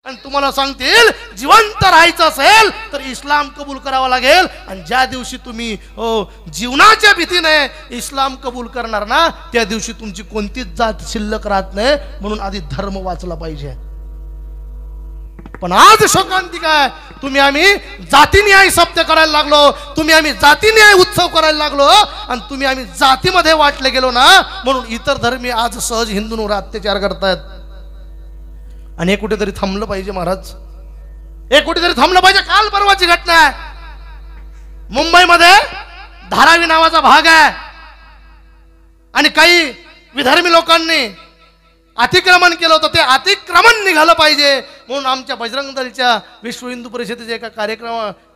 आणि तुम्हाला सांगतील जिवंत राहायचं असेल तर इस्लाम कबूल करावा लागेल। आणि ज्या दिवशी तुम्ही जीवनाच्या भीतीने इस्लाम कबूल करणार ना त्या दिवशी तुमची कोणतीच जात शिल्लक राहत नाही। म्हणून आधी धर्म वाचला पाहिजे। पण आज शोकांतिक आहे, तुम्ही आम्ही जातीन्याय शब्द करायला लागलो, तुम्ही आम्ही जातीन्याय उत्सव करायला लागलो आणि तुम्ही आम्ही जातीमध्ये वाटले गेलो ना म्हणून इतर धर्मी आज सहज हिंदूंवर अत्याचार करतात। आणि हे कुठेतरी थांबलं पाहिजे महाराज, हे कुठेतरी थांबलं पाहिजे। काल परवाची घटना आहे, मुंबईमध्ये धारावी नावाचा भाग आहे आणि काही विधर्मी लोकांनी अतिक्रमण केलं होतं। ते अतिक्रमण निघालं पाहिजे म्हणून आमच्या बजरंग दलच्या विश्व हिंदू परिषदेच्या एका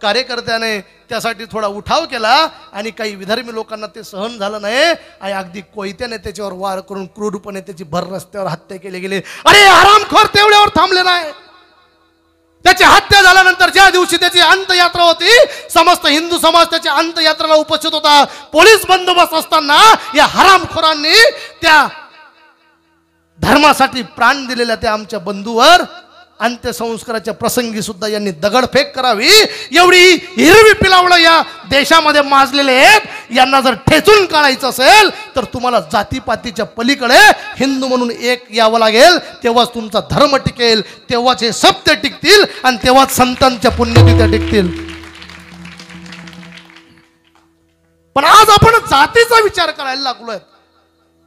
कार्यकर्त्याने त्यासाठी थोडा उठाव केला आणि काही विधर्मी लोकांना ते सहन झालं नाही आणि अगदी कोयत्याने त्याच्यावर वार करून क्रूरपणे त्याची भर रस्त्यावर हत्या केली गेली। अरे हरामखोर तेवढ्यावर थांबले नाही, त्याची हत्या झाल्यानंतर ज्या दिवशी त्याची अंत्ययात्रा होती समस्त हिंदू समाज त्याच्या अंत्ययात्रेला उपस्थित होता। पोलीस बंदोबस्त असताना या हरामखोरांनी त्या धर्मासाठी प्राण दिलेल्या त्या आमच्या बंधूवर अंत्यसंस्काराच्या प्रसंगी सुद्धा यांनी दगडफेक करावी एवढी हिरवी पिलावळं या देशामध्ये माजलेले आहेत। यांना जर ठेचून काढायचं असेल तर तुम्हाला जातीपातीच्या पलीकडे हिंदू म्हणून एक यावं लागेल, तेव्हाच तुमचा धर्म टिकेल, तेव्हाच हे सत्य टिकतील आणि तेव्हाच संतांच्या पुण्यतिथ्या टिकतील। पण आज आपण जातीचा विचार करायला लागलोय,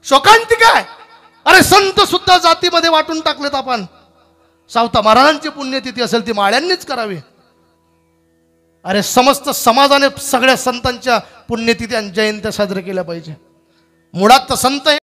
शोकांतिक आहे। अरे संत सुद्धा जातीमध्ये वाटून टाकलेत आपण। सावता महाराजांची पुण्यतिथी असेल ती माळ्यांनीच करावी। अरे समस्त समाजाने सगळ्या संतांच्या पुण्यतिथी आणि जयंत्या साजऱ्या केल्या पाहिजे। मुळात तर संत